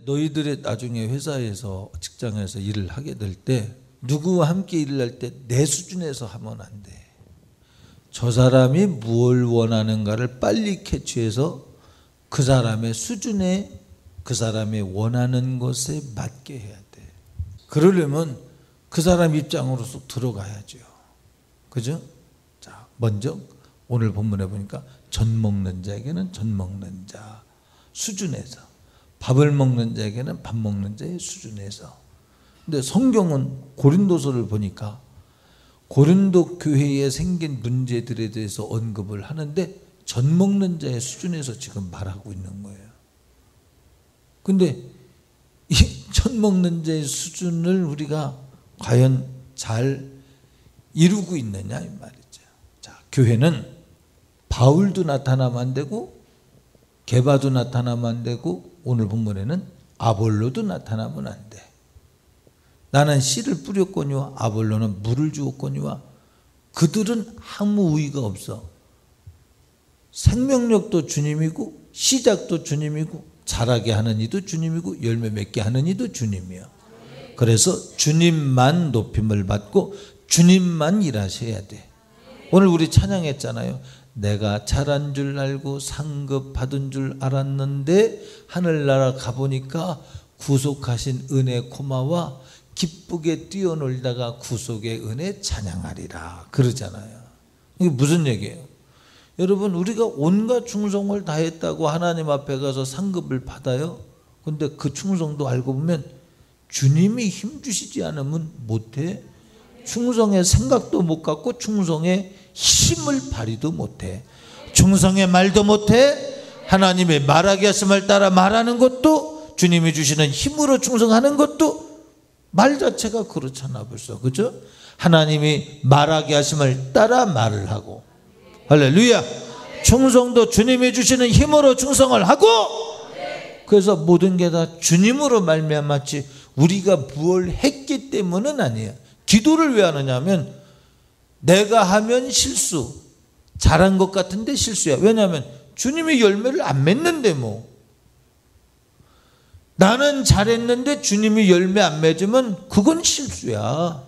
너희들의 나중에 회사에서 직장에서 일을 하게 될 때 누구와 함께 일을 할 때 내 수준에서 하면 안 돼. 저 사람이 뭘 원하는가를 빨리 캐치해서 그 사람의 수준에 그 사람이 원하는 것에 맞게 해야 돼. 그러려면 그 사람 입장으로서 들어가야죠. 그죠? 자, 먼저 오늘 본문에 보니까 젖 먹는 자에게는 젖 먹는 자 수준에서, 밥을 먹는 자에게는 밥 먹는 자의 수준에서. 근데 성경은 고린도서를 보니까 고린도 교회에 생긴 문제들에 대해서 언급을 하는데 젖 먹는 자의 수준에서 지금 말하고 있는 거예요. 근데 이 젖 먹는 자의 수준을 우리가 과연 잘 이루고 있느냐 이 말이죠. 자, 교회는 바울도 나타나면 안 되고 게바도 나타나면 안 되고 오늘 본문에는 아볼로도 나타나면 안 돼. 나는 씨를 뿌렸거니와 아볼로는 물을 주었거니와 그들은 아무 의의가 없어. 생명력도 주님이고 시작도 주님이고 자라게 하는 이도 주님이고 열매 맺게 하는 이도 주님이야. 그래서 주님만 높임을 받고 주님만 일하셔야 돼. 오늘 우리 찬양했잖아요. 내가 잘한 줄 알고 상급 받은 줄 알았는데 하늘나라 가보니까 구속하신 은혜 고마워 기쁘게 뛰어놀다가 구속의 은혜 찬양하리라 그러잖아요. 이게 무슨 얘기예요? 여러분, 우리가 온갖 충성을 다했다고 하나님 앞에 가서 상급을 받아요. 근데 그 충성도 알고 보면 주님이 힘주시지 않으면 못해. 충성의 생각도 못 갖고 충성의 힘을 발휘도 못해. 충성의 말도 못해. 하나님의 말하게 하심을 따라 말하는 것도, 주님이 주시는 힘으로 충성하는 것도 말 자체가 그렇잖아 벌써. 그죠? 하나님이 말하게 하심을 따라 말을 하고, 할렐루야. 충성도 주님이 주시는 힘으로 충성을 하고, 그래서 모든 게 다 주님으로 말미암았지 우리가 뭘 했기 때문은 아니에요. 기도를 왜 하느냐면 내가 하면 실수, 잘한 것 같은데 실수야. 왜냐하면 주님이 열매를 안 맺는데 뭐. 나는 잘했는데 주님이 열매 안 맺으면 그건 실수야.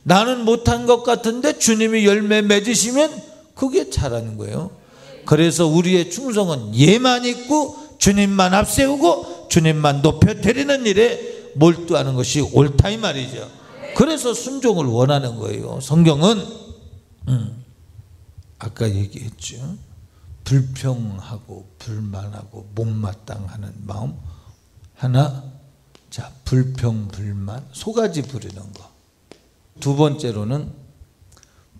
나는 못한 것 같은데 주님이 열매 맺으시면 그게 잘하는 거예요. 그래서 우리의 충성은 예만 있고 주님만 앞세우고 주님만 높여 드리는 일에 몰두하는 것이 옳다 이 말이죠. 그래서 순종을 원하는 거예요. 성경은 아까 얘기했죠. 불평하고 불만하고 못마땅하는 마음 하나, 자, 불평 불만 소가지 부리는 거. 두 번째로는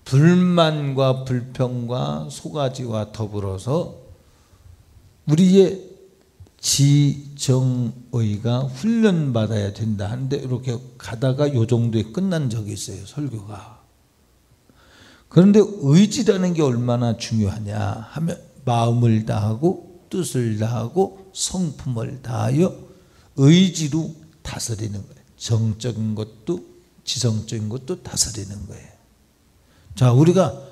불만과 불평과 소가지와 더불어서 우리의 지정의가 훈련받아야 된다 하는데 이렇게 가다가 요 정도에 끝난 적이 있어요, 설교가. 그런데 의지라는 게 얼마나 중요하냐 하면 마음을 다하고 뜻을 다하고 성품을 다하여 의지로 다스리는 거예요. 정적인 것도 지성적인 것도 다스리는 거예요. 자, 우리가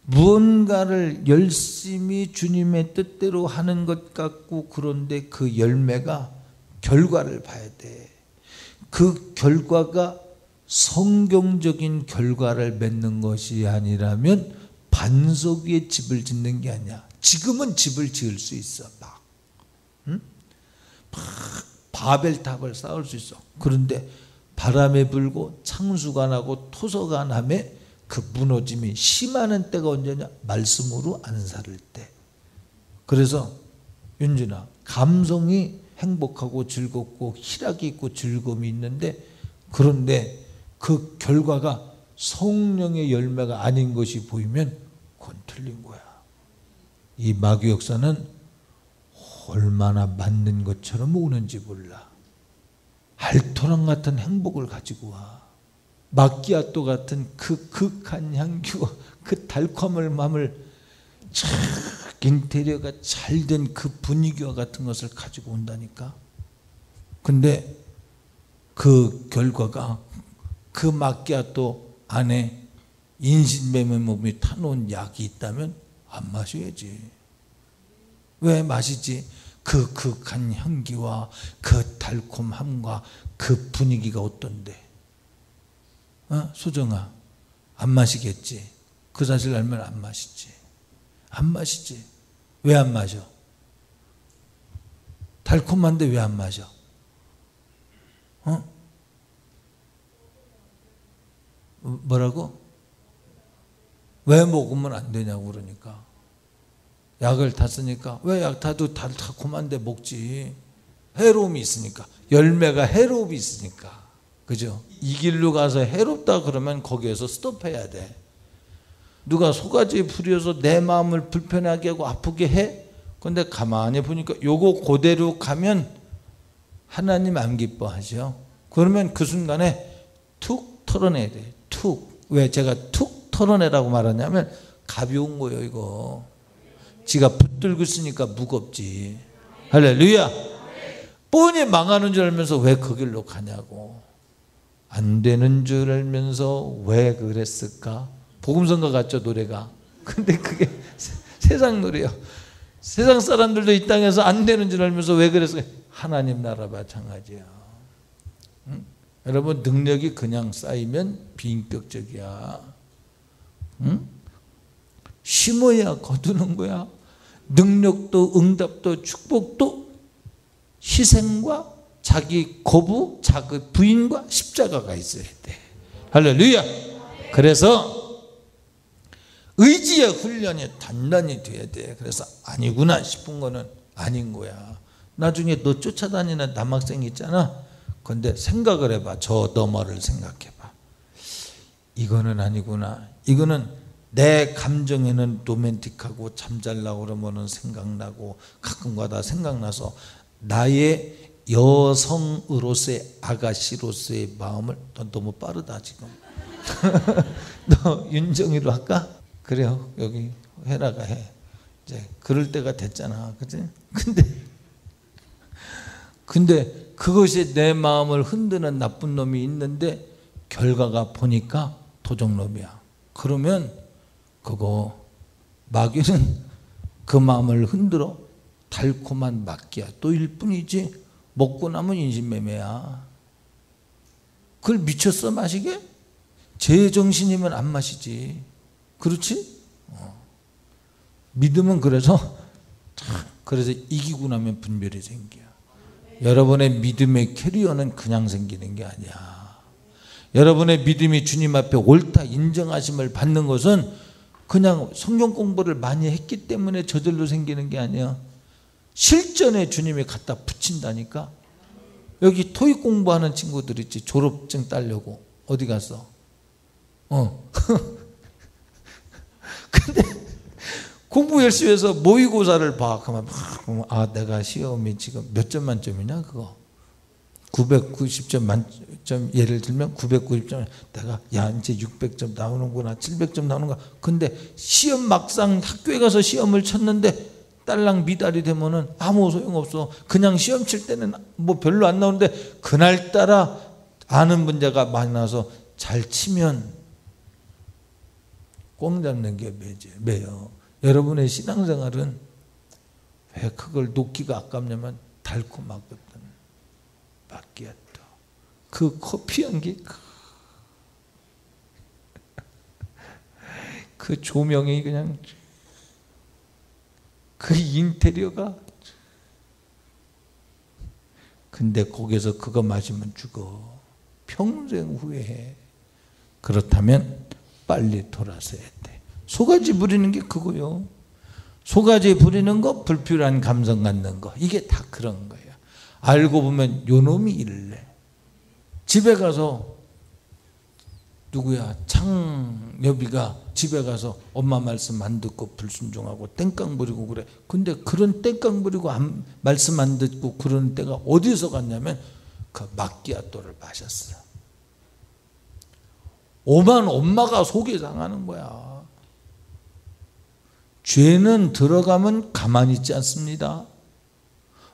무언가를 열심히 주님의 뜻대로 하는 것 같고 그런데 그 열매가 결과를 봐야 돼. 그 결과가 성경적인 결과를 맺는 것이 아니라면 반석 위에 집을 짓는 게 아니야. 지금은 집을 지을 수 있어. 막 바벨탑을 쌓을 수 있어. 그런데 바람에 불고 창수가 나고 토서가 나면 그 무너짐이 심하는 때가 언제냐? 말씀으로 안살을 때. 그래서 윤진아, 감성이 행복하고 즐겁고 희락이 있고 즐거움이 있는데 그런데 그 결과가 성령의 열매가 아닌 것이 보이면 그건 틀린 거야. 이 마귀 역사는 얼마나 맞는 것처럼 오는지 몰라. 알토란 같은 행복을 가지고 와. 마끼아또 같은 그 극한 향기와 그 달콤한 마음을 참 인테리어가 잘 된 그 분위기와 같은 것을 가지고 온다니까. 근데 그 결과가 그 마끼아또 안에 인신매매 몸이 타놓은 약이 있다면 안 마셔야지. 왜 마시지? 그 극한 향기와 그 달콤함과 그 분위기가 어떤데? 수정아, 안 마시겠지? 그 사실 알면 안 마시지. 안 마시지. 왜 안 마셔? 달콤한데 왜 안 마셔? 뭐라고? 왜 먹으면 안 되냐고 그러니까. 약을 탔으니까 왜 약 타도 달콤한데 먹지? 해로움이 있으니까. 열매가 해로움이 있으니까. 그죠? 이 길로 가서 해롭다 그러면 거기에서 스톱해야 돼. 누가 소가지에 부려서 내 마음을 불편하게 하고 아프게 해? 근데 가만히 보니까 요거 그대로 가면 하나님 안 기뻐하죠. 그러면 그 순간에 툭 털어내야 돼. 툭. 왜 제가 툭 털어내라고 말하냐면 가벼운 거예요 이거. 지가 붙들고 있으니까 무겁지. 할렐루야. 뻔히 망하는 줄 알면서 왜 그 길로 가냐고. 안 되는 줄 알면서 왜 그랬을까? 복음성가 같죠 노래가. 근데 그게 세상 노래요. 세상 사람들도 이 땅에서 안 되는 줄 알면서 왜 그랬을까? 하나님 나라 마찬가지야. 응? 여러분 능력이 그냥 쌓이면 비인격적이야. 응? 심어야 거두는 거야. 능력도 응답도 축복도 희생과 자기 거부, 자기 부인과 십자가가 있어야 돼. 할렐루야. 그래서 의지의 훈련이 단단히 돼야 돼. 그래서 아니구나 싶은 거는 아닌 거야. 나중에 너 쫓아다니는 남학생 있잖아. 근데 생각을 해봐. 저 너머를 생각해봐. 이거는 아니구나. 이거는 내 감정에는 로맨틱하고 잠잘라고 그러면 생각나고 가끔가다 생각나서 나의 여성으로서의 아가씨로서의 마음을 너 너무 빠르다 지금. 너 윤정이로 할까? 그래요. 여기 헤라가 해. 이제 그럴 때가 됐잖아. 그치? 근데 그것이 내 마음을 흔드는 나쁜 놈이 있는데 결과가 보니까 도적놈이야. 그러면 그거 마귀는 그 마음을 흔들어 달콤한 마끼아또일 뿐이지 먹고 나면 인신매매야. 그걸 미쳤어 마시게? 제정신이면 안 마시지. 그렇지? 믿음은 그래서 이기고 나면 분별이 생겨. 여러분의 믿음의 캐리어는 그냥 생기는 게 아니야. 여러분의 믿음이 주님 앞에 옳다 인정하심을 받는 것은 그냥 성경 공부를 많이 했기 때문에 저절로 생기는 게 아니야. 실전에 주님이 갖다 붙인다니까. 여기 토익 공부하는 친구들 있지. 졸업증 따려고 어디 갔어? 근데 공부 열심히 해서 모의고사를 봐. 그러면 내가 시험이 지금 몇 점 만점이냐 그거 990점 만점. 예를 들면 990점 내가 이제 600점 나오는구나 700점 나오는구나. 근데 시험 막상 학교에 가서 시험을 쳤는데 딸랑 미달이 되면은 아무 소용없어. 그냥 시험 칠 때는 뭐 별로 안 나오는데 그날따라 아는 문제가 많이 나서 잘 치면 꽁 잡는 게 매요. 여러분의 신앙생활은 왜 그걸 놓기가 아깝냐면 달콤하거든. 마끼아또 그 커피 향기, 그 조명이 그냥 그 인테리어가. 근데 거기서 그거 마시면 죽어. 평생 후회해. 그렇다면 빨리 돌아서야 돼. 소가지 부리는 게 그거요. 소가지 부리는 거, 불필요한 감성 갖는 거, 이게 다 그런 거예요. 알고 보면 요 놈이 이럴래. 집에 가서 누구야 창여비가 집에 가서 엄마 말씀 안 듣고 불순종하고 땡깡 부리고 그래. 근데 그런 땡깡 부리고 말씀 안 듣고 그런 때가 어디서 갔냐면 그 마끼아또를 마셨어. 오만 엄마가 속이 상하는 거야. 죄는 들어가면 가만히 있지 않습니다.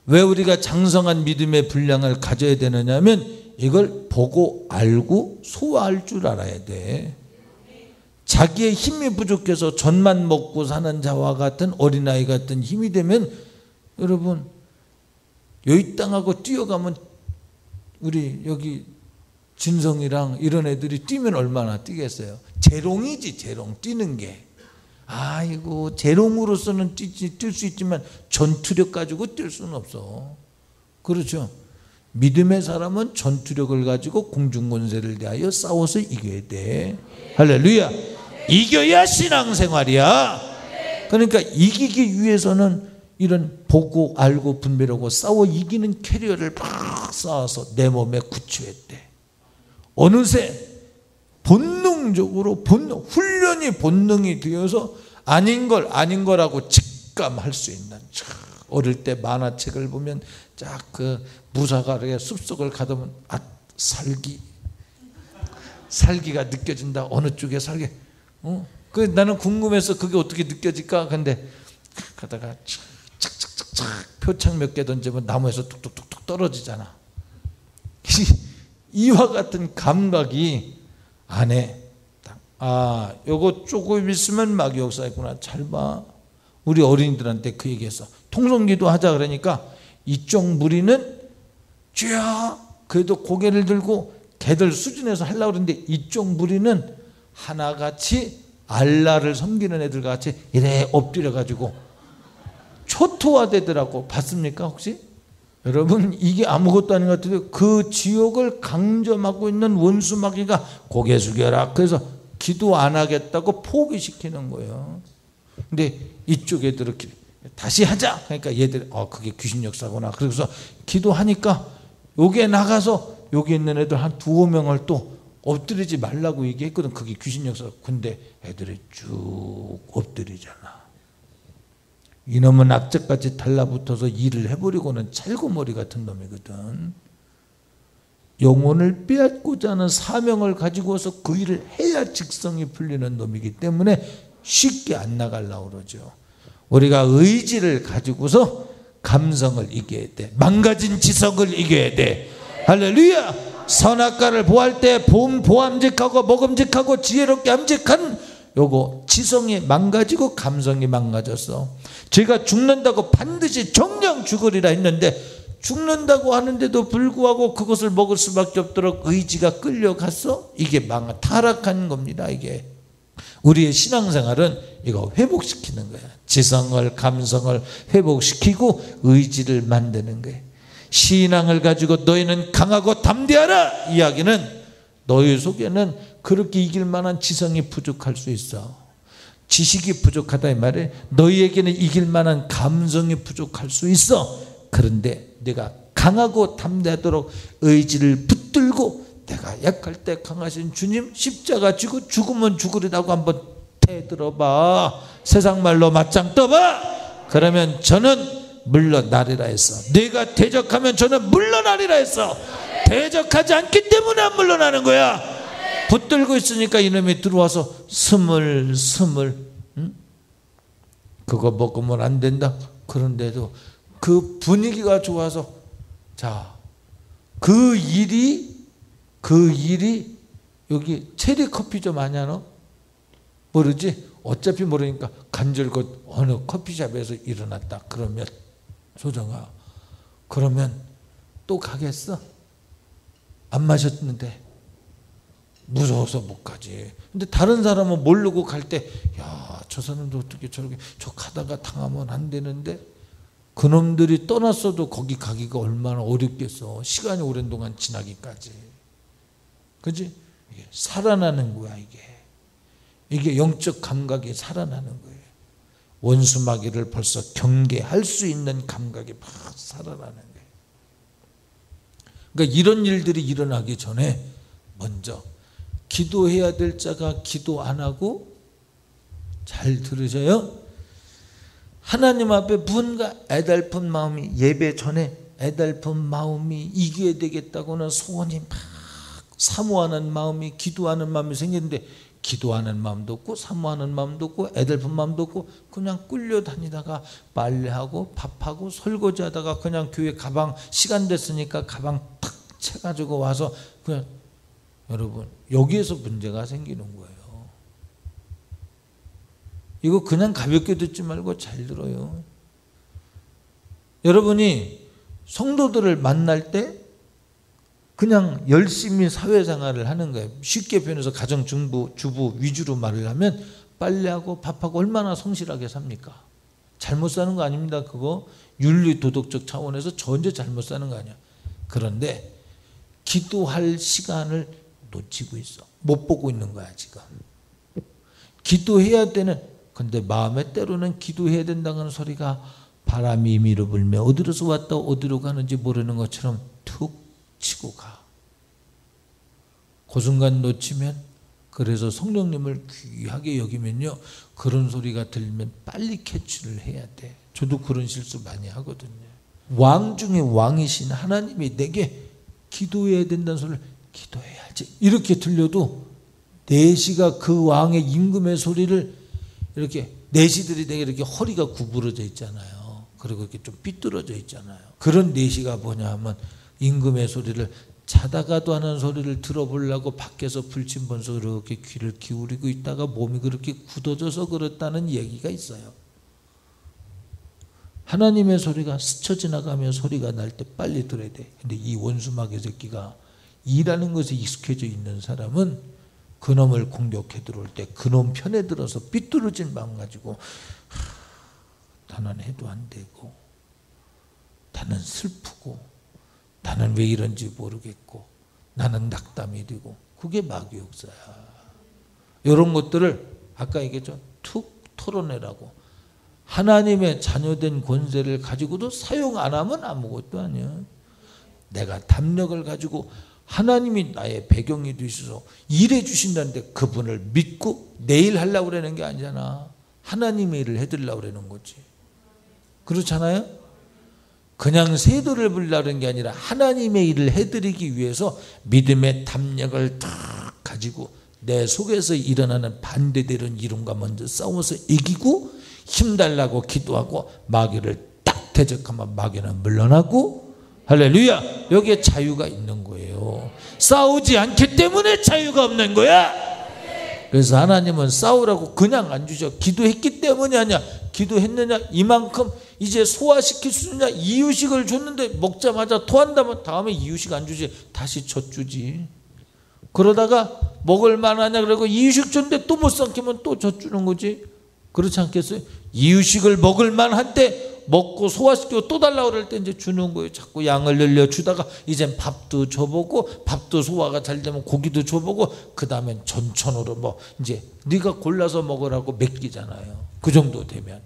왜 우리가 장성한 믿음의 분량을 가져야 되느냐 하면 이걸 보고 알고 소화할 줄 알아야 돼. 자기의 힘이 부족해서 젖만 먹고 사는 자와 같은 어린아이 같은 힘이 되면 여러분 여기 땅하고 뛰어가면 우리 여기 진성이랑 이런 애들이 뛰면 얼마나 뛰겠어요? 재롱이지, 재롱. 뛰는 게. 아이고, 재롱으로서는 뛸 수 있지만 전투력 가지고 뛸 수는 없어. 그렇죠? 믿음의 사람은 전투력을 가지고 공중권세를 대하여 싸워서 이겨야 돼. 할렐루야. 이겨야 신앙생활이야. 그러니까 이기기 위해서는 이런 보고 알고 분별하고 싸워 이기는 캐리어를 팍 쌓아서 내 몸에 굳혀야 돼. 어느새 본능적으로 훈련이 본능이 되어서 아닌 걸 아닌 거라고 직감할 수 있는. 어릴 때 만화책을 보면 쫙 그 무사가 숲속을 가다 보면 살기가 느껴진다. 어느 쪽에 살기. 그 나는 궁금해서 그게 어떻게 느껴질까? 근데 가다가 착착착착 표창 몇 개 던지면 나무에서 뚝뚝뚝뚝 떨어지잖아. 이와 같은 감각이 안에 요거 조금 있으면 마귀역사였구나. 잘 봐. 우리 어린이들한테 그 얘기했어. 통성기도 하자 그러니까 이쪽 무리는 쥐야 그래도 고개를 들고 걔들 수준에서 하려고 그러는데 이쪽 무리는 하나같이 알라를 섬기는 애들 같이 이래 엎드려 가지고 초토화되더라고. 봤습니까 혹시? 여러분 이게 아무것도 아닌 것 같은데 그 지옥을 강점하고 있는 원수 마귀가 고개 숙여라. 그래서 기도 안 하겠다고 포기시키는 거예요. 근데 이쪽 애들은 다시 하자. 그러니까 얘들이 그게 귀신 역사구나. 그래서 기도하니까 여기에 나가서 여기 있는 애들 한 2-5명을 또 엎드리지 말라고 얘기했거든. 그게 귀신 역사. 근데 애들이 쭉 엎드리잖아. 이놈은 악착같이 달라붙어서 일을 해버리고는 찰구머리 같은 놈이거든. 영혼을 빼앗고자 하는 사명을 가지고서 그 일을 해야 직성이 풀리는 놈이기 때문에 쉽게 안 나가려고 그러죠. 우리가 의지를 가지고서 감성을 이겨야 돼. 망가진 지성을 이겨야 돼. 할렐루야. 선악과를 보할 때 보암직하고 먹음직하고 지혜롭게 암직한 요거 지성이 망가지고 감성이 망가졌어. 제가 죽는다고 반드시 정령 죽으리라 했는데 죽는다고 하는데도 불구하고 그것을 먹을 수밖에 없도록 의지가 끌려갔어. 이게 타락한 겁니다. 이게 우리의 신앙생활은 이거 회복시키는 거야. 지성을 감성을 회복시키고 의지를 만드는 거예요. 신앙을 가지고 너희는 강하고 담대하라. 이야기는 너희 속에는 그렇게 이길 만한 지성이 부족할 수 있어. 지식이 부족하다 이 말이에요. 너희에게는 이길 만한 감성이 부족할 수 있어. 그런데 내가 강하고 담대하도록 의지를 붙들고 내가 약할 때 강하신 주님 십자가 지고 죽으면 죽으리라고 한번 대들어봐. 세상 말로 맞짱 떠봐. 그러면 저는 물러나리라 했어. 네가 대적하면 저는 물러나리라 했어. 대적하지 않기 때문에 안 물러나는 거야. 붙들고 있으니까 이놈이 들어와서 스물스물 그거 먹으면 안 된다. 그런데도 그 분위기가 좋아서 자, 그 일이 여기 체리 커피 좀 아냐 너? 모르지? 어차피 모르니까 간절곶 어느 커피숍에서 일어났다. 그러면 소정아 그러면 또 가겠어? 안 마셨는데 무서워서 못 가지. 근데 다른 사람은 모르고 갈 때 야, 저 사람도 어떻게 저렇게 저 가다가 당하면 안 되는데 그놈들이 떠났어도 거기 가기가 얼마나 어렵겠어. 시간이 오랜 동안 지나기까지. 그렇지? 이게 살아나는 거야. 이게 영적 감각이 살아나는 거예요. 원수 마귀를 벌써 경계할 수 있는 감각이 막 살아나는 거예요. 그러니까 이런 일들이 일어나기 전에 먼저 기도해야 될 자가 기도 안 하고, 잘 들으셔요. 하나님 앞에 뭔가 애달픈 마음이, 예배 전에 애달픈 마음이 이겨야 되겠다고는 소원이 막 사모하는 마음이, 기도하는 마음이 생기는데 기도하는 마음도 없고 사모하는 마음도 없고 애달픈 마음도 없고 그냥 끌려다니다가 빨래하고 밥하고 설거지하다가 그냥 교회 가방 시간 됐으니까 가방 탁 채가지고 와서 그냥, 여러분 여기에서 문제가 생기는 거예요. 이거 그냥 가볍게 듣지 말고 잘 들어요. 여러분이 성도들을 만날 때 그냥 열심히 사회생활을 하는 거예요. 쉽게 표현해서 가정주부 위주로 말을 하면 빨래하고 밥하고 얼마나 성실하게 삽니까? 잘못 사는 거 아닙니다. 그거 윤리 도덕적 차원에서 전혀 잘못 사는 거 아니야. 그런데 기도할 시간을 놓치고 있어. 못 보고 있는 거야 지금. 기도해야 되는, 근데 마음에 때로는 기도해야 된다는 소리가 바람이 임의로 불며 어디로서 왔다 어디로 가는지 모르는 것처럼 툭 치고 가. 그 순간 놓치면, 그래서 성령님을 귀하게 여기면요, 그런 소리가 들리면 빨리 캐치를 해야 돼. 저도 그런 실수 많이 하거든요. 왕 중에 왕이신 하나님이 내게 기도해야 된다는 소리를 기도해야지 이렇게 들려도 내시가 그 왕의 임금의 소리를 이렇게, 내시들이 되게 이렇게 허리가 구부러져 있잖아요. 그리고 이렇게 좀 삐뚤어져 있잖아요. 그런 내시가 뭐냐 하면 임금의 소리를 자다가도 하는 소리를 들어보려고 밖에서 불침번서 그렇게 귀를 기울이고 있다가 몸이 그렇게 굳어져서 그렇다는 얘기가 있어요. 하나님의 소리가 스쳐 지나가며 소리가 날 때 빨리 들어야 돼. 근데 이 원수마귀 새끼가 일하는 것에 익숙해져 있는 사람은 그놈을 공격해 들어올 때 그놈 편에 들어서 삐뚤어진 마음 가지고 나는 해도 안 되고, 나는 슬프고, 나는 왜 이런지 모르겠고, 나는 낙담이 되고, 그게 마귀 역사야. 이런 것들을 아까 얘기했죠. 툭 털어내라고. 하나님의 자녀된 권세를 가지고도 사용 안 하면 아무것도 아니야. 내가 담력을 가지고 하나님이 나의 배경이 되셔서 일해 주신다는데 그분을 믿고 내일 하려고 그러는 게 아니잖아. 하나님의 일을 해드리려고 그러는 거지. 그렇잖아요? 그냥 세도를 부리려는 게 아니라 하나님의 일을 해드리기 위해서 믿음의 담력을 딱 가지고 내 속에서 일어나는 반대되는 이론과 먼저 싸워서 이기고 힘달라고 기도하고 마귀를 딱 대적하면 마귀는 물러나고, 할렐루야, 여기에 자유가 있는 거예요. 싸우지 않기 때문에 자유가 없는 거야. 그래서 하나님은 싸우라고 그냥 안 주셔. 기도했기 때문이 아니야. 기도했느냐, 이만큼 이제 소화시킬 수 있느냐, 이유식을 줬는데 먹자마자 토한다면 다음에 이유식 안 주지, 다시 젖주지. 그러다가 먹을 만하냐 그러고 이유식 줬는데 또 못 삼키면 또 젖주는 거지. 그렇지 않겠어요? 이유식을 먹을 만한 때 먹고 소화시키고 또 달라고 그럴 때 이제 주는 거예요. 자꾸 양을 늘려 주다가 이젠 밥도 줘보고, 밥도 소화가 잘 되면 고기도 줘보고, 그 다음엔 전천후로 뭐 이제 네가 골라서 먹으라고 맡기잖아요. 그 정도 되면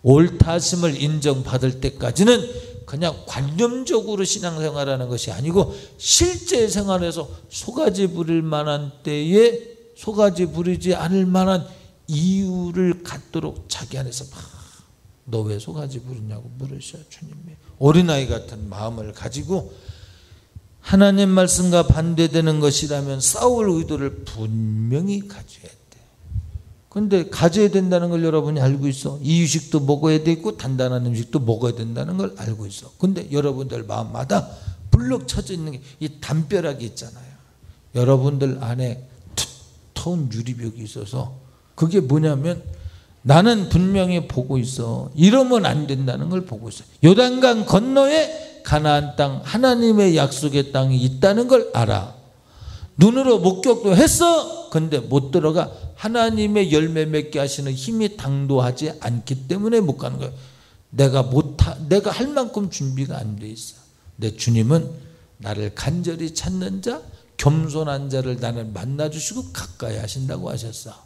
옳다심을 인정받을 때까지는 그냥 관념적으로 신앙생활하는 것이 아니고 실제 생활에서 소가지 부릴 만한 때에 소가지 부리지 않을 만한 이유를 갖도록 자기 안에서 막, 너 왜 소가지 부르냐고 물으셔. 주님이 어린아이 같은 마음을 가지고 하나님 말씀과 반대되는 것이라면 싸울 의도를 분명히 가져야 돼. 그런데 가져야 된다는 걸 여러분이 알고 있어. 이유식도 먹어야 되고 단단한 음식도 먹어야 된다는 걸 알고 있어. 그런데 여러분들 마음마다 불룩 쳐져 있는 게 이 담벼락이 있잖아요. 여러분들 안에 두터운 유리벽이 있어서, 그게 뭐냐면 나는 분명히 보고 있어. 이러면 안 된다는 걸 보고 있어. 요단강 건너에 가나안 땅, 하나님의 약속의 땅이 있다는 걸 알아. 눈으로 목격도 했어. 근데 못 들어가. 하나님의 열매 맺게 하시는 힘이 당도하지 않기 때문에 못 가는 거야. 내가 할 만큼 준비가 안 돼 있어. 내 주님은 나를 간절히 찾는 자, 겸손한 자를 나를 만나주시고 가까이 하신다고 하셨어.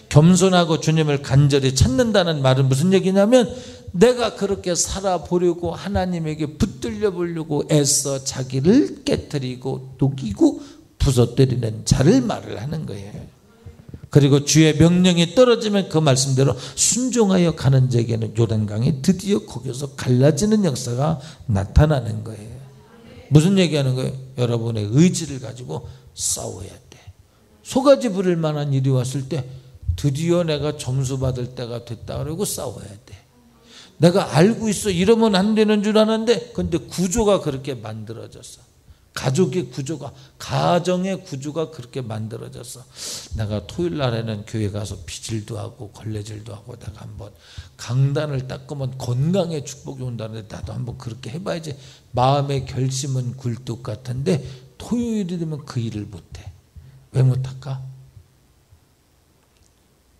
겸손하고 주님을 간절히 찾는다는 말은 무슨 얘기냐면, 내가 그렇게 살아보려고 하나님에게 붙들려 보려고 애써 자기를 깨트리고 녹이고 부서뜨리는 자를 말을 하는 거예요. 그리고 주의 명령이 떨어지면 그 말씀대로 순종하여 가는 자에게는 요단강이 드디어 거기서 갈라지는 역사가 나타나는 거예요. 무슨 얘기하는 거예요? 여러분의 의지를 가지고 싸워야 돼. 소가지 부릴 만한 일이 왔을 때 드디어 내가 점수 받을 때가 됐다 그러고 싸워야 돼. 내가 알고 있어. 이러면 안 되는 줄 아는데 근데 구조가 그렇게 만들어졌어. 가족의 구조가, 가정의 구조가 그렇게 만들어졌어. 내가 토요일 날에는 교회 가서 비질도 하고 걸레질도 하고 내가 한번 강단을 닦으면 건강의 축복이 온다는데 나도 한번 그렇게 해봐야지. 마음의 결심은 굴뚝 같은데 토요일이 되면 그 일을 못해. 왜 못할까?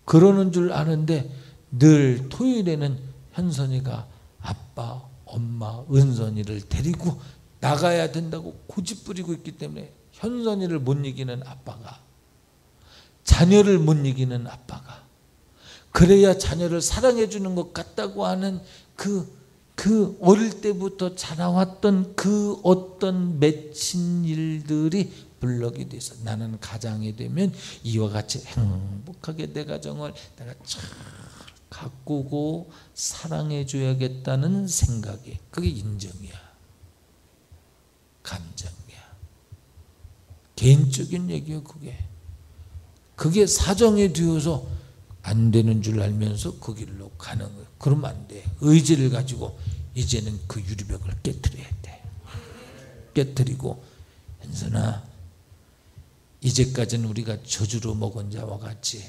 그러는 줄 아는데 늘 토요일에는 현선이가 아빠, 엄마, 은선이를 데리고 나가야 된다고 고집부리고 있기 때문에 현선이를 못 이기는 아빠가, 자녀를 못 이기는 아빠가, 그래야 자녀를 사랑해 주는 것 같다고 하는 그 어릴 때부터 자라왔던 그 어떤 맺힌 일들이 블럭이 돼서 나는 가장이 되면 이와 같이 행복하게 내 가정을 내가 잘 가꾸고 사랑해 줘야겠다는 생각이, 그게 인정이야, 감정이야, 개인적인 얘기야. 그게 사정이 되어서 안 되는 줄 알면서 그 길로 가는 거야. 그러면 안 돼. 의지를 가지고 이제는 그 유리벽을 깨트려야 돼. 깨트리고, 현선아, 이제까지는 우리가 저주로 먹은 자와 같이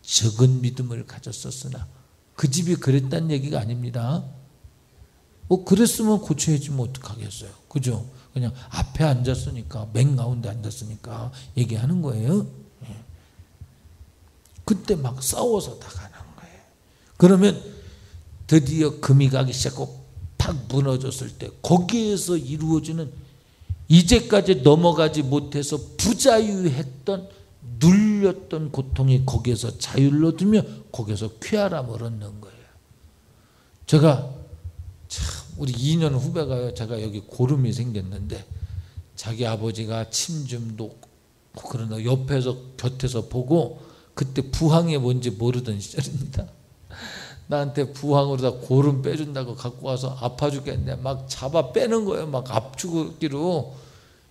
적은 믿음을 가졌었으나 그 집이 그랬다는 얘기가 아닙니다. 그랬으면 고쳐야지 뭐 어떡하겠어요. 그죠? 그냥 앞에 앉았으니까, 맨 가운데 앉았으니까 얘기하는 거예요. 그때 막 싸워서 나가는 거예요. 그러면 드디어 금이 가기 시작하고 팍 무너졌을 때 거기에서 이루어지는, 이제까지 넘어가지 못해서 부자유했던, 눌렸던 고통이 거기에서 자유를 얻으며 거기에서 쾌활함을 얻는 거예요. 제가 참, 우리 2년 후배가요, 제가 여기 고름이 생겼는데 자기 아버지가 침 좀 놓고 그러나 옆에서 곁에서 보고, 그때 부항이 뭔지 모르던 시절입니다. 나한테 부항으로다 고름 빼준다고 갖고 와서 아파 죽겠네 막 잡아 빼는 거예요. 막 압축기로.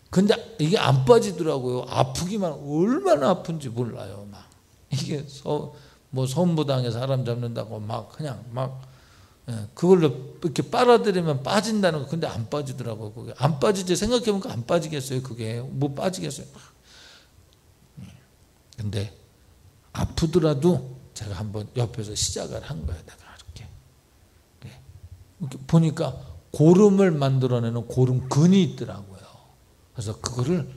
근데 이게 안 빠지더라고요. 아프기만, 얼마나 아픈지 몰라요. 막 이게 뭐 서무당에 사람 잡는다고 막 그냥 막 그걸로 이렇게 빨아들이면 빠진다는 거. 근데 안 빠지더라고요. 그게 안 빠지지. 생각해보니까 안 빠지겠어요. 그게 뭐 빠지겠어요. 근데 아프더라도 제가 한번 옆에서 시작을 한 거예요. 내가 이렇게 보니까 고름을 만들어내는 고름근이 있더라고요. 그래서 그거를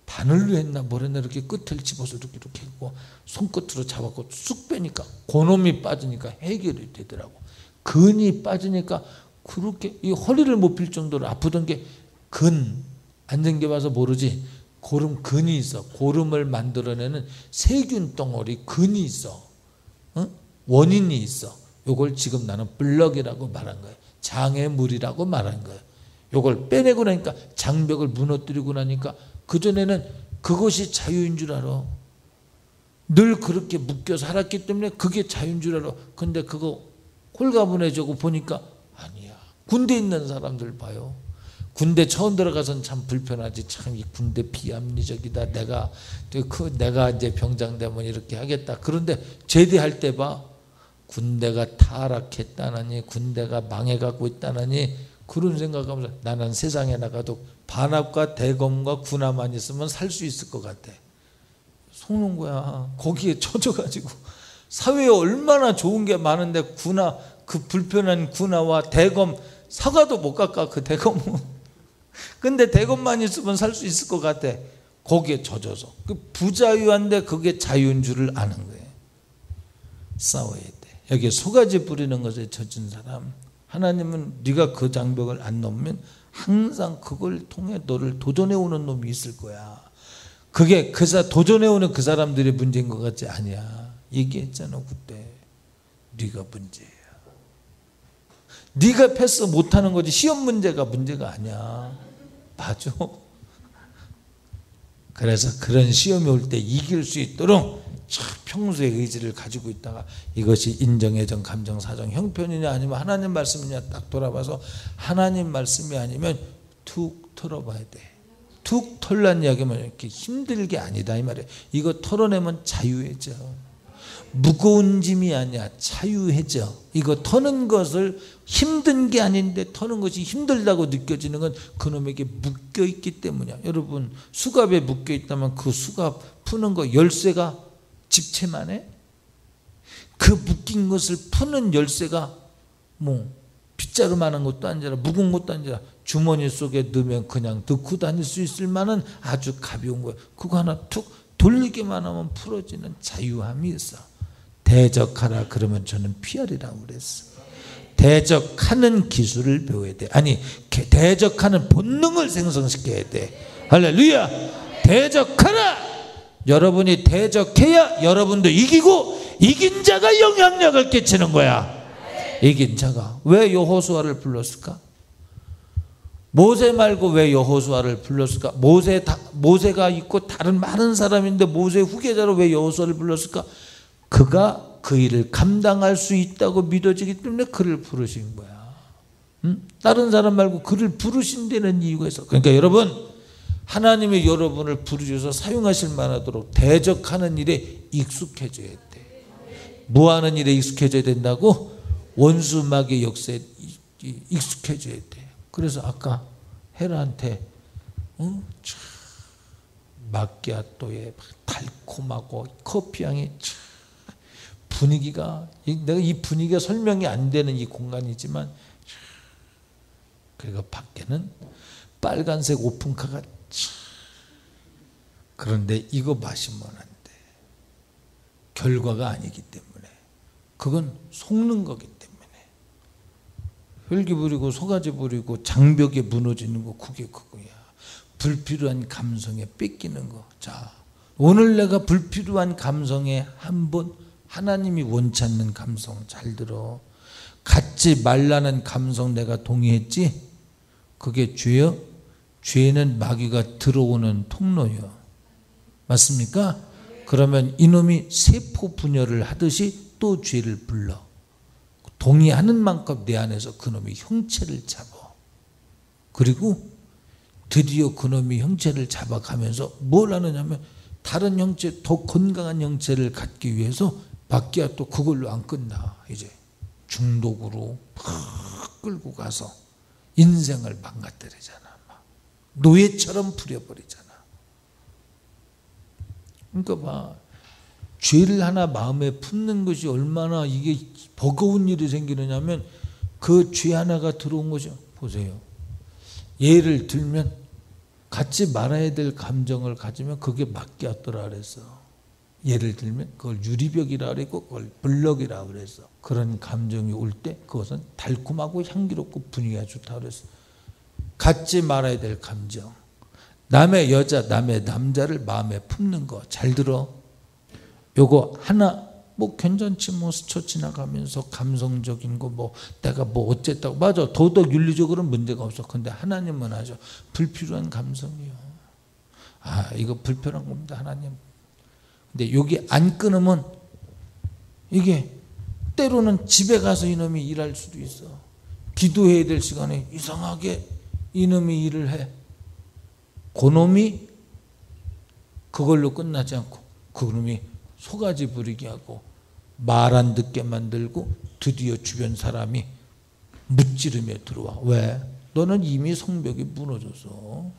바늘로 했나 뭐랬나 이렇게 끝을 집어서 이렇게 했고 손끝으로 잡았고 쑥 빼니까 고놈이 빠지니까 해결이 되더라고. 근이 빠지니까 그렇게 이 허리를 못 필 정도로 아프던 게 근, 안 생겨봐서 모르지, 고름근이 있어. 고름을 만들어내는 세균 덩어리 근이 있어. 원인이 있어. 요걸 지금 나는 블럭이라고 말한 거예요. 장애물이라고 말한 거예요. 요걸 빼내고 나니까, 장벽을 무너뜨리고 나니까, 그전에는 그것이 자유인 줄 알아. 늘 그렇게 묶여 살았기 때문에 그게 자유인 줄 알아. 근데 그거 홀가분해지고 보니까 아니야. 군대 있는 사람들 봐요. 군대 처음 들어가서는 참 불편하지. 참 이 군대 비합리적이다. 내가 이제 병장 되면 이렇게 하겠다. 그런데 제대할 때 봐. 군대가 타락했다느니, 군대가 망해가고 있다느니, 그런 생각하면서 나는 세상에 나가도 반합과 대검과 군화만 있으면 살 수 있을 것 같아. 속는 거야. 거기에 젖어가지고 사회에 얼마나 좋은 게 많은데 군화, 그 불편한 군화와 대검, 사과도 못 깎아 그 대검은. 근데 대검만 있으면 살 수 있을 것 같아. 거기에 젖어서. 그 부자유한데 그게 자유인 줄을 아는 거예요. 싸워야 돼. 여기 소가지 뿌리는 것에 젖은 사람, 하나님은 네가 그 장벽을 안 넘으면 항상 그걸 통해 너를 도전해 오는 놈이 있을 거야. 그게 도전해 오는 그 사람들의 문제인 것 같지? 아니야. 얘기했잖아 그때. 네가 문제야. 네가 패스 못하는 거지 시험 문제가 아니야. 맞아. 그래서 그런 시험이 올 때 이길 수 있도록 평소에 의지를 가지고 있다가 이것이 인정, 애정, 감정, 사정, 형편이냐 아니면 하나님 말씀이냐 딱 돌아봐서 하나님 말씀이 아니면 툭 털어봐야 돼. 툭 털란 이야기면 이렇게 힘들게 아니다 이 말이에요. 이거 털어내면 자유해져. 무거운 짐이 아니야. 자유해져. 이거 터는 것을 힘든 게 아닌데 터는 것이 힘들다고 느껴지는 건 그놈에게 묶여있기 때문이야. 여러분 수갑에 묶여있다면 그 수갑 푸는 거 열쇠가 집채만 해? 그 묶인 것을 푸는 열쇠가 뭐 빗자루만한 것도 아니라 무거운 것도 아니라 주머니 속에 넣으면 그냥 넣고 다닐 수 있을 만한 아주 가벼운 거예요. 그거 하나 툭 돌리기만 하면 풀어지는 자유함이 있어. 대적하라 그러면 저는 피하리라고 그랬어. 대적하는 기술을 배워야 돼. 아니 대적하는 본능을 생성시켜야 돼. 할렐루야. 대적하라. 여러분이 대적해야 여러분도 이기고 이긴 자가 영향력을 끼치는 거야. 이긴 자가. 왜 여호수아를 불렀을까? 모세 말고 왜 여호수아를 불렀을까? 모세가 있고 다른 많은 사람인데 모세 후계자로 왜 여호수아를 불렀을까? 그가 그 일을 감당할 수 있다고 믿어지기 때문에 그를 부르신 거야. 다른 사람 말고 그를 부르신 데는 이유가 있어. 그러니까 여러분 하나님이 여러분을 부르셔서 사용하실 만하도록 대적하는 일에 익숙해져야 돼. 뭐 하는 일에 익숙해져야 된다고? 원수막의 역사에 익숙해져야 돼. 그래서 아까 헤라한테 마키아토에 달콤하고 커피향이 분위기가, 내가 이 분위기가 설명이 안 되는 이 공간이지만, 그리고 밖에는 빨간색 오픈카가 그런데 이거 마시면 안 돼. 결과가 아니기 때문에. 그건 속는 거기 때문에. 혈기 부리고 소가지 부리고 장벽에 무너지는 거, 그게 그거야. 불필요한 감성에 뺏기는 거. 자, 오늘 내가 불필요한 감성에 한번, 하나님이 원치 않는 감성, 잘 들어. 갖지 말라는 감성 내가 동의했지? 그게 죄요? 죄는 마귀가 들어오는 통로요. 맞습니까? 그러면 이놈이 세포 분열을 하듯이 또 죄를 불러. 동의하는 만큼 내 안에서 그놈이 형체를 잡아. 그리고 드디어 그놈이 형체를 잡아가면서 뭘 하느냐면 다른 형체, 더 건강한 형체를 갖기 위해서 바뀌야 또 그걸로 안 끝나. 이제 중독으로 팍 끌고 가서 인생을 망가뜨리잖아. 막 노예처럼 부려버리잖아. 그러니까 봐, 죄를 하나 마음에 품는 것이 얼마나 이게 버거운 일이 생기느냐면 그 죄 하나가 들어온 거죠. 보세요. 예를 들면 갖지 말아야 될 감정을 가지면 그게 마끼아또라 그랬어. 예를 들면 그걸 유리벽이라 그랬고 그걸 블럭이라 그랬어. 그런 감정이 올 때 그것은 달콤하고 향기롭고 분위기가 좋다 그랬어. 갖지 말아야 될 감정, 남의 여자, 남의 남자를 마음에 품는 거 잘 들어. 요거 하나 뭐 괜찮지, 뭐 스쳐 지나가면서 감성적인 거 뭐 내가 뭐 어쨌다고, 맞아, 도덕 윤리적으로는 문제가 없어. 근데 하나님은 아주 불필요한 감성이요. 아, 이거 불편한 겁니다, 하나님. 근데 여기 안 끊으면 이게 때로는 집에 가서 이놈이 일할 수도 있어. 기도해야 될 시간에 이상하게 이놈이 일을 해. 그놈이 그걸로 끝나지 않고 그놈이 소가지 부리게 하고 말 안 듣게 만들고 드디어 주변 사람이 무찌르며 들어와. 왜? 너는 이미 성벽이 무너져서,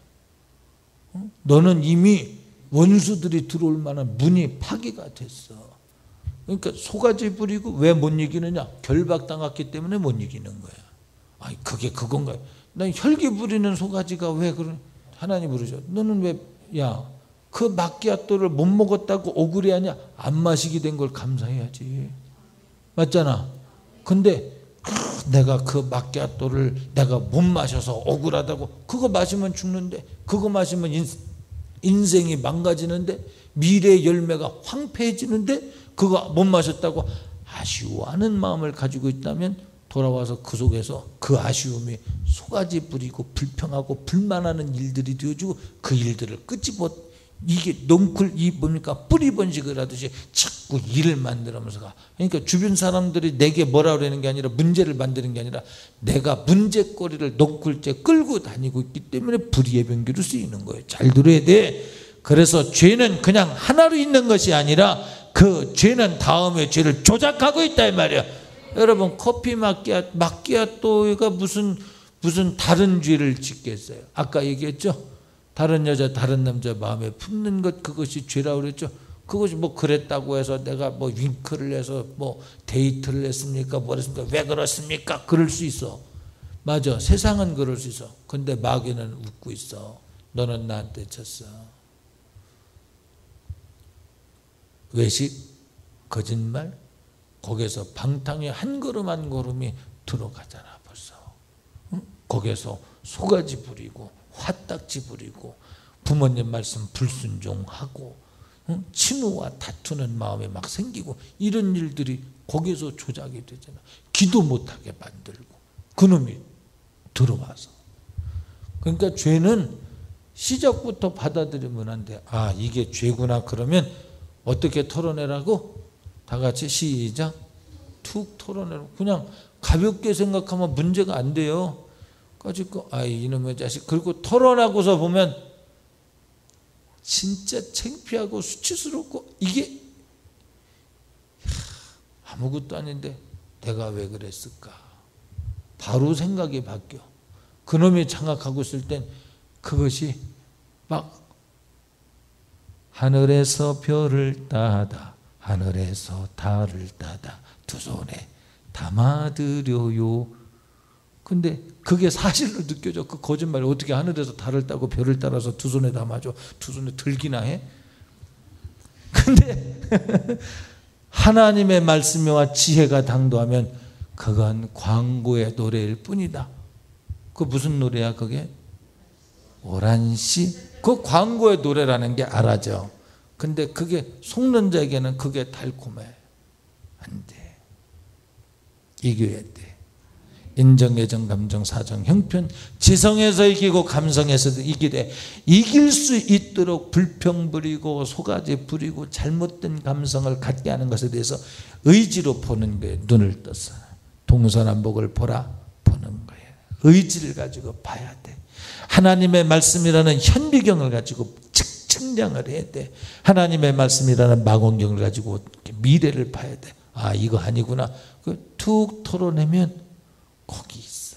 너는 이미 원수들이 들어올 만한 문이 파괴가 됐어. 그러니까 소가지 부리고 왜 못 이기느냐? 결박당했기 때문에 못 이기는 거야. 아니 그게 그건가요? 난 혈기 부리는 소가지가 왜 그런, 하나님 부르죠. 너는 왜, 야, 그 마끼아또를 못 먹었다고 억울해하냐? 안 마시게 된 걸 감사해야지. 맞잖아. 근데 내가 그 마끼아또를 내가 못 마셔서 억울하다고, 그거 마시면 죽는데, 그거 마시면 인생이 망가지는데, 미래의 열매가 황폐해지는데, 그거 못 마셨다고 아쉬워하는 마음을 가지고 있다면 돌아와서 그 속에서 그 아쉬움이 소가지 부리고 불평하고 불만하는 일들이 되어지고 그 일들을 끄집어, 이게 넝쿨, 이 뭡니까, 뿌리 번식을 하듯이 자꾸 일을 만들면서 가. 그러니까 주변 사람들이 내게 뭐라 그러는 게 아니라, 문제를 만드는 게 아니라 내가 문제거리를 넝쿨째 끌고 다니고 있기 때문에 불의의 병기로 쓰이는 거예요. 잘 들어야 돼. 그래서 죄는 그냥 하나로 있는 것이 아니라 그 죄는 다음에 죄를 조작하고 있다 이 말이야. 여러분 커피 마끼아또가 무슨 다른 죄를 짓겠어요. 아까 얘기했죠. 다른 여자 다른 남자 마음에 품는 것, 그것이 죄라고 그랬죠. 그것이 뭐 그랬다고 해서 내가 뭐 윙크를 해서 뭐 데이트를 했습니까? 뭐 그랬습니까? 왜 그렇습니까? 그럴 수 있어. 맞아. 세상은 그럴 수 있어. 근데 마귀는 웃고 있어. 너는 나한테 쳤어. 외식, 거짓말, 거기에서 방탕의 한 걸음 한 걸음이 들어가잖아 벌써. 응? 거기에서 소가지 부리고 화딱지 부리고 부모님 말씀 불순종하고 응? 친구와 다투는 마음이 막 생기고 이런 일들이 거기에서 조작이 되잖아. 기도 못하게 만들고 그놈이 들어와서. 그러니까 죄는 시작부터 받아들이면 안 돼. 아 이게 죄구나. 그러면 어떻게 털어내라고? 다 같이 시작. 툭 털어내라고. 그냥 가볍게 생각하면 문제가 안 돼요. 가지고 이놈의 자식. 그리고 털어내고서 보면 진짜 창피하고 수치스럽고 이게 아무것도 아닌데 내가 왜 그랬을까? 바로 생각이 바뀌어. 그놈이 장악하고 있을 땐 그것이 막 하늘에서 별을 따다 하늘에서 달을 따다 두 손에 담아드려요. 근데 그게 사실로 느껴져. 그 거짓말이 어떻게 하늘에서 달을 따고 별을 따라서 두 손에 담아줘. 두 손에 들기나 해? 근데 하나님의 말씀과 지혜가 당도하면 그건 광고의 노래일 뿐이다. 그 무슨 노래야 그게? 오란시. 그 광고의 노래라는 게 알아져. 근데 그게 속는 자에게는 그게 달콤해. 안 돼. 이겨야 돼. 인정, 애정, 감정, 사정, 형편, 지성에서 이기고 감성에서도 이기되 이길 수 있도록 불평 부리고 소가지 부리고 잘못된 감성을 갖게 하는 것에 대해서 의지로 보는 거예요. 눈을 떠서 동서남북을 보라 보는 거예요. 의지를 가지고 봐야 돼. 하나님의 말씀이라는 현비경을 가지고 측량을 해야 돼. 하나님의 말씀이라는 망원경을 가지고 미래를 봐야 돼. 아 이거 아니구나. 그 툭 털어내면 거기 있어.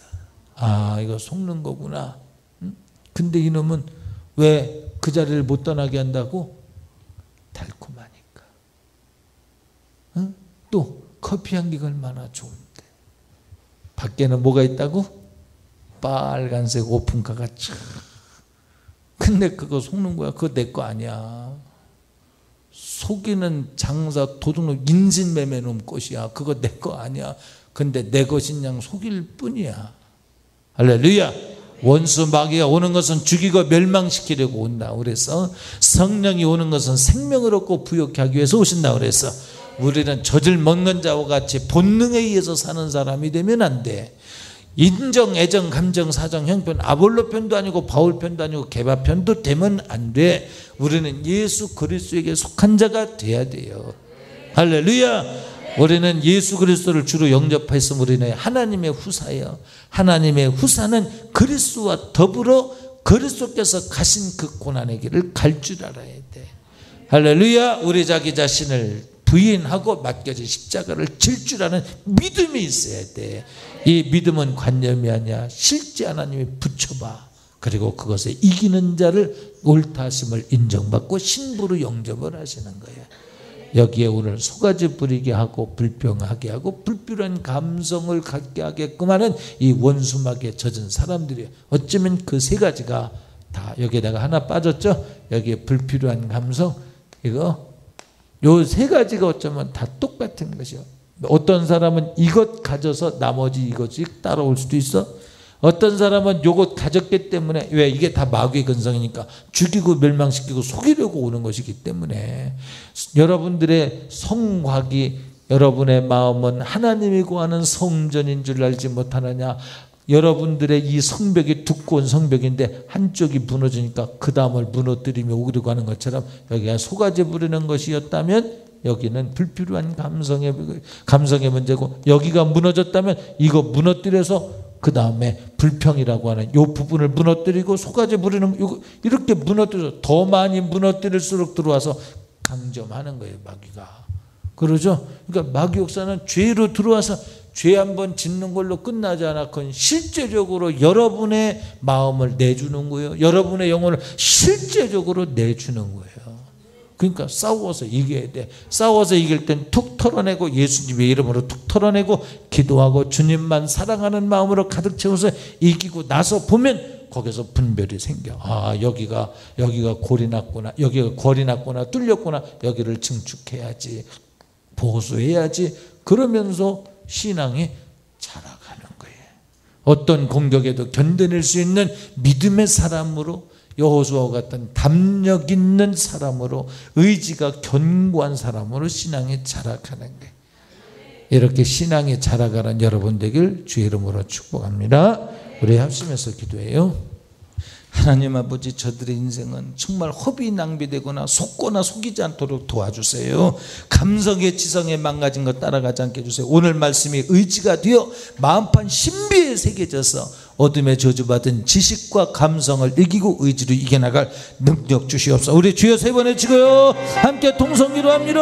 아 이거 속는 거구나. 응? 근데 이놈은 왜 그 자리를 못 떠나게 한다고? 달콤하니까. 응? 또 커피 향기가 얼마나 좋은데. 밖에는 뭐가 있다고? 빨간색 오픈카가 쫙. 근데 그거 속는 거야. 그거 내 거 아니야. 속이는 장사 도둑놈 인신매매 놈 것이야. 그거 내 거 아니야. 근데 내 것인 양 속일 뿐이야. 할렐루야. 원수 마귀가 오는 것은 죽이고 멸망시키려고 온다. 그래서 성령이 오는 것은 생명을 얻고 부욕케 하기 위해서 오신다. 그래서 우리는 젖을 먹는 자와 같이 본능에 의해서 사는 사람이 되면 안 돼. 인정, 애정, 감정, 사정, 형편, 아볼로 편도 아니고 바울 편도 아니고 게바 편도 되면 안 돼. 우리는 예수 그리스도에게 속한 자가 돼야 돼요. 할렐루야. 우리는 예수 그리스도를 주로 영접했으면 우리는 하나님의 후사예요. 하나님의 후사는 그리스도와 더불어 그리스도께서 가신 그 고난의 길을 갈 줄 알아야 돼. 할렐루야. 우리 자기 자신을 부인하고 맡겨진 십자가를 질 줄 아는 믿음이 있어야 돼. 이 믿음은 관념이 아니야. 실제 하나님이 붙여봐. 그리고 그것에 이기는 자를 옳다심을 인정받고 신부로 영접을 하시는 거예요. 여기에 오늘 소가지 부리게 하고 불평하게 하고 불필요한 감성을 갖게 하게끔 하는 이 원수막에 젖은 사람들이에요. 어쩌면 그 세 가지가 다 여기에다가 하나 빠졌죠. 여기에 불필요한 감성, 이거 요 세 가지가 어쩌면 다 똑같은 것이요. 어떤 사람은 이것 가져서 나머지 이것이 따라올 수도 있어. 어떤 사람은 요것 가졌기 때문에, 왜? 이게 다 마귀의 근성이니까 죽이고 멸망시키고 속이려고 오는 것이기 때문에 여러분들의 성곽이, 여러분의 마음은 하나님이 구하는 성전인 줄 알지 못하느냐. 여러분들의 이 성벽이 두꺼운 성벽인데 한쪽이 무너지니까 그 다음을 무너뜨리며 오기려고 하는 것처럼 여기가 소가지 부리는 것이었다면 여기는 불필요한 감성의 문제고, 여기가 무너졌다면 이거 무너뜨려서 그 다음에 불평이라고 하는 이 부분을 무너뜨리고 소가지 부리는 거, 이렇게 무너뜨려서 더 많이 무너뜨릴수록 들어와서 강점하는 거예요, 마귀가. 그러죠? 그러니까 마귀 역사는 죄로 들어와서 죄 한번 짓는 걸로 끝나지 않았건 실제적으로 여러분의 마음을 내주는 거예요. 여러분의 영혼을 실제적으로 내주는 거예요. 그러니까 싸워서 이겨야 돼. 싸워서 이길 땐 툭 털어내고 예수님의 이름으로 툭 털어내고 기도하고 주님만 사랑하는 마음으로 가득 채워서 이기고 나서 보면 거기서 분별이 생겨. 아, 여기가 골이 났구나. 여기가 골이 났구나. 뚫렸구나. 여기를 증축해야지. 보수해야지. 그러면서 신앙이 자라가는 거예요. 어떤 공격에도 견뎌낼 수 있는 믿음의 사람으로, 여호수아와 같은 담력 있는 사람으로, 의지가 견고한 사람으로 신앙이 자라가는 거예요. 이렇게 신앙이 자라가는 여러분 되길 주의 이름으로 축복합니다. 우리 합심해서 기도해요. 하나님 아버지, 저들의 인생은 정말 허비 낭비되거나 속거나 속이지 않도록 도와주세요. 감성의 지성에 망가진 것 따라가지 않게 해주세요. 오늘 말씀이 의지가 되어 마음판 신비에 새겨져서 어둠에 저주받은 지식과 감성을 이기고 의지로 이겨나갈 능력 주시옵소서. 우리 주여 세 번 외치고요, 함께 통성기로 합니다.